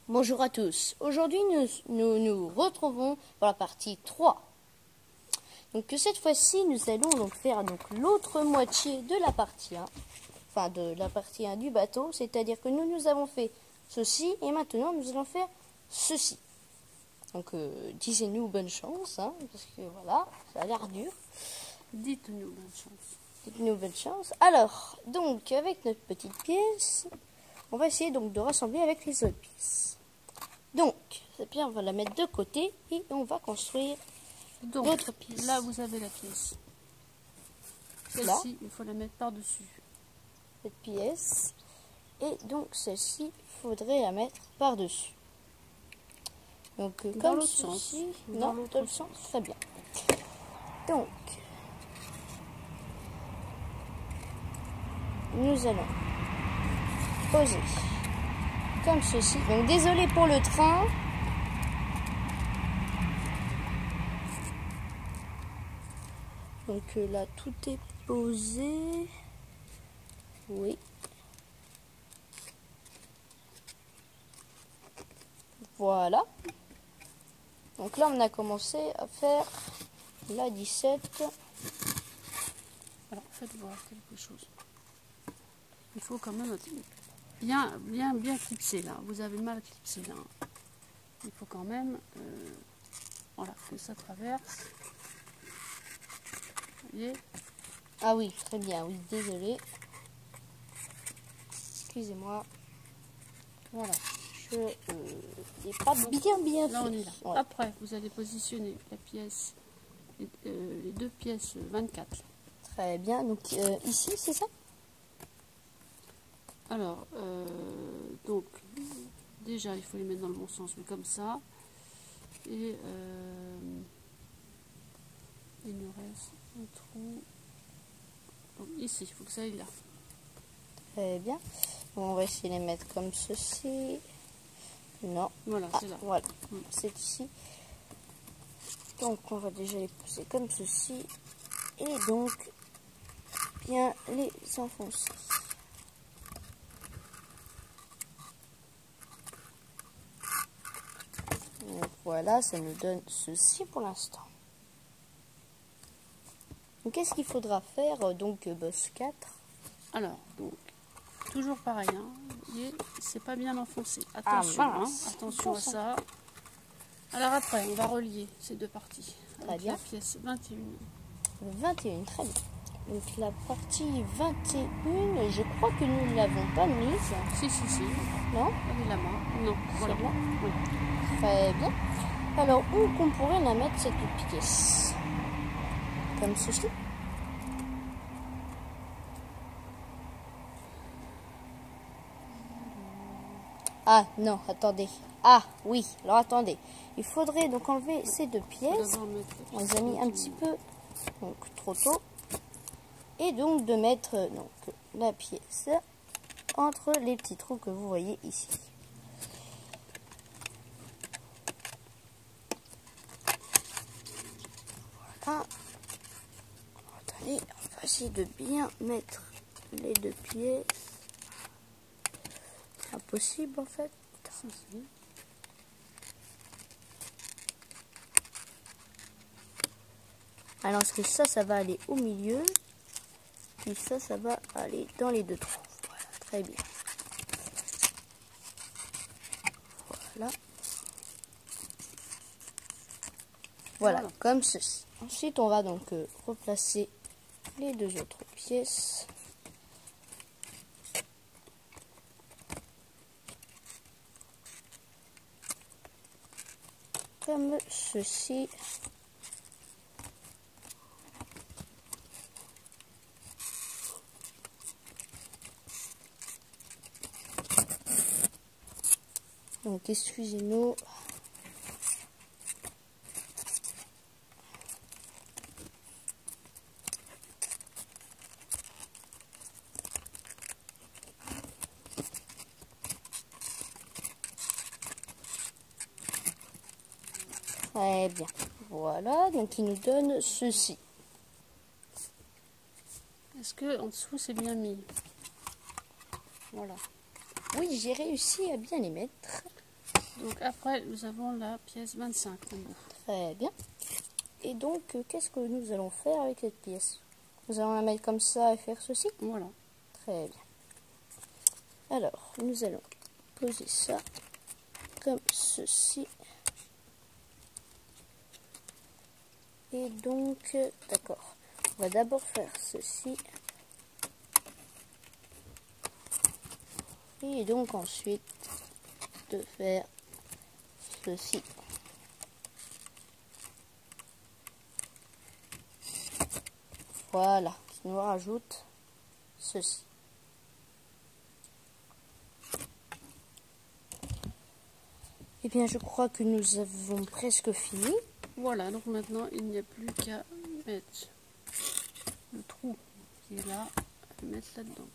Bonjour à tous. Aujourd'hui, nous retrouvons pour la partie 3. Donc cette fois-ci, nous allons donc faire l'autre moitié de la partie 1. Enfin, de la partie 1 du bateau. C'est-à-dire que nous avons fait ceci et maintenant nous allons faire ceci. Donc disez-nous bonne chance, hein, parce que voilà, ça a l'air dur. Dites-nous bonne chance. Dites-nous bonne chance. Alors, donc avec notre petite pièce, on va essayer donc de rassembler avec les autres pièces. Donc, cette pierre, on va la mettre de côté et on va construire l'autre pièce. Là, vous avez la pièce. Celle-ci, il faut la mettre par-dessus. Cette pièce. Et donc, celle-ci, il faudrait la mettre par-dessus. Donc, dans comme l'autre sens. Dans l'autre sens. Très bien. Donc, nous allons poser comme ceci. Donc désolé pour le train. Donc là tout est posé. Oui. Voilà. Donc là on a commencé à faire la 17. Alors faites voir quelque chose. Il faut quand même bien clipser là. Vous avez mal clipsé là. Il faut quand même voilà, que ça traverse. Vous voyez? Ah oui, très bien, oui, désolé. Excusez-moi. Voilà. Je n'ai pas bien Là fait. on est là. Ouais. Après, vous allez positionner la pièce, les deux pièces 24. Très bien. Donc ici, c'est ça? Alors, donc, déjà, il faut les mettre dans le bon sens, mais comme ça. Et il nous reste un trou. Donc, ici, il faut que ça aille là. Très bien. On va essayer de les mettre comme ceci. Non. Voilà, c'est là. Voilà, c'est ici. Donc, on va déjà les pousser comme ceci. Et donc, bien les enfoncer. Donc, voilà, ça nous donne ceci pour l'instant. Donc, qu'est-ce qu'il faudra faire, donc, boss 4? Alors, donc, toujours pareil, hein. Vous voyez, c'est pas bien enfoncé. Attention, attention à ça. Alors après, on va relier ces deux parties. Avec la pièce 21. 21, très bien. Donc la partie 21, je crois que nous ne l'avons pas mise. Si. Non? Elle est là-bas. Non, voilà. Là. Oui. Très bien. Alors, où qu'on pourrait la mettre cette pièce? Comme ceci. Ah non, attendez. Ah oui, alors attendez. Il faudrait donc enlever ces deux pièces. On les a mis un petit peu donc, trop tôt. Et donc de mettre donc, la pièce entre les petits trous que vous voyez ici. Voilà. Attendez, on va essayer de bien mettre les deux pièces. C'est impossible en fait. Alors parce que ça va aller au milieu. Puis ça va aller dans les deux trous. Voilà, très bien. Voilà. Voilà, comme ceci. Ensuite, on va donc replacer les deux autres pièces. Comme ceci. Donc, excusez-nous. Très bien. Voilà, donc il nous donne ceci. Est-ce que en dessous c'est bien mis? Voilà. Oui, j'ai réussi à bien les mettre. Donc après, nous avons la pièce 25 en bout. Très bien. Et donc, qu'est-ce que nous allons faire avec cette pièce? Nous allons la mettre comme ça et faire ceci? Voilà. Très bien. Alors, nous allons poser ça comme ceci. Et donc, d'accord. On va d'abord faire ceci. Et donc ensuite de faire ceci. Voilà, je nous rajoute ceci. Eh bien, je crois que nous avons presque fini. Voilà, donc maintenant, il n'y a plus qu'à mettre le trou qui est là, à le mettre là-dedans.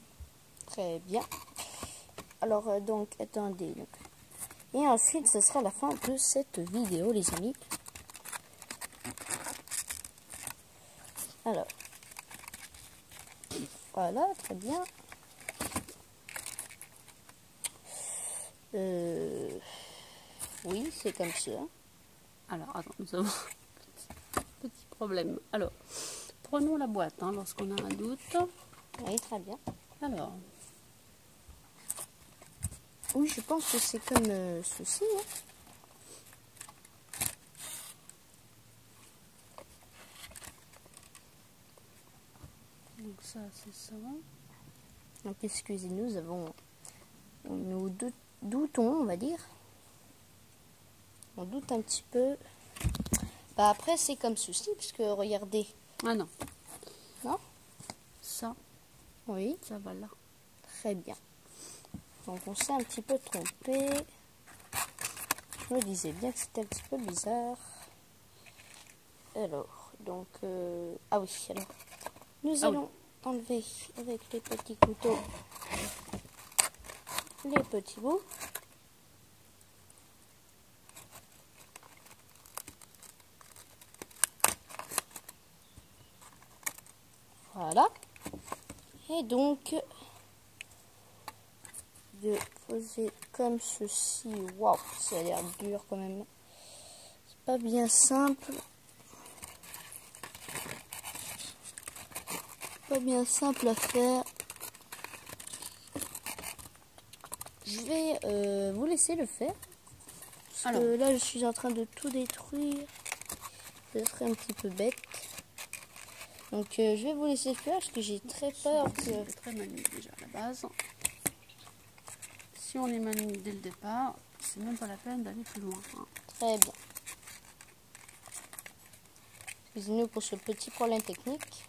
Très bien. Alors, donc, attendez. Et ensuite, ce sera la fin de cette vidéo, les amis. Alors, voilà, très bien. Oui, c'est comme ça. Alors, attends, nous avons un petit problème. Alors, prenons la boîte hein, lorsqu'on a un doute. Oui, très bien. Alors, oui, je pense que c'est comme ceci. Hein. donc ça, c'est ça. Donc, excusez-nous, nous doutons, on va dire. On doute un petit peu. Bah, après, c'est comme ceci, puisque regardez. Ah non. Non? Ça, Oui, ça va là. très bien. Donc, on s'est un petit peu trompé. Je me disais bien que c'était un petit peu bizarre. Alors, donc... ah oui, alors... Nous allons enlever avec les petits couteaux les petits bouts. Voilà. Et donc, de poser comme ceci. Waouh, ça a l'air dur quand même. C'est pas bien simple. Pas bien simple à faire. Je vais vous laisser le faire. Parce que là, je suis en train de tout détruire. Ce serait un petit peu bête. Donc, je vais vous laisser faire parce que j'ai très peur que... C'est très manu déjà à la base. Si on est manu dès le départ, c'est même pas la peine d'aller plus loin. Hein. Très bien. Excusez-nous pour ce petit problème technique.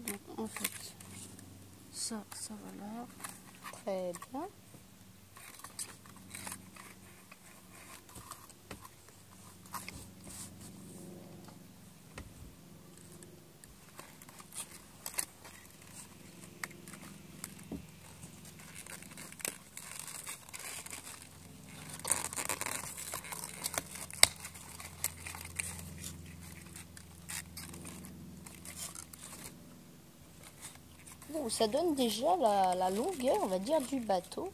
Donc en fait, ça va là. Très bien. Bon, ça donne déjà la longueur, on va dire, du bateau.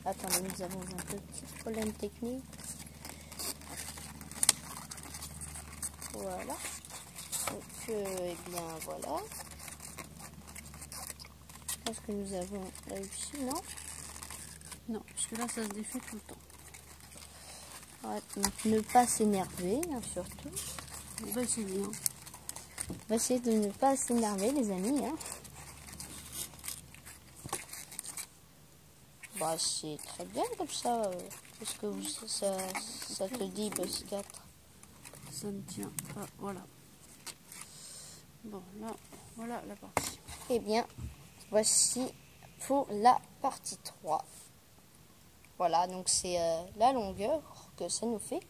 Attendez, nous avons un petit problème technique. Voilà. Donc, eh bien, voilà. Est-ce que nous avons réussi, non? Non, parce que là, ça se défait tout le temps. Ouais, donc, ne pas s'énerver, hein, surtout. On va essayer. Hein. On va essayer de ne pas s'énerver, les amis. Hein. Bah, c'est très bien comme ça. Est-ce que ça te dit base 4? Ça ne tient pas. Voilà. Bon, là, voilà la partie. Eh bien, voici pour la partie 3. Voilà, donc c'est la longueur que ça nous fait.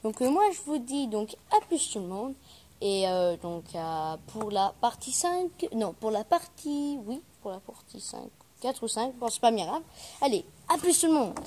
Donc moi, je vous dis donc à plus tout le monde. Et donc pour la partie 5, non, pour la partie 5, 4 ou 5, bon, c'est pas bien grave. Allez, à plus tout le monde.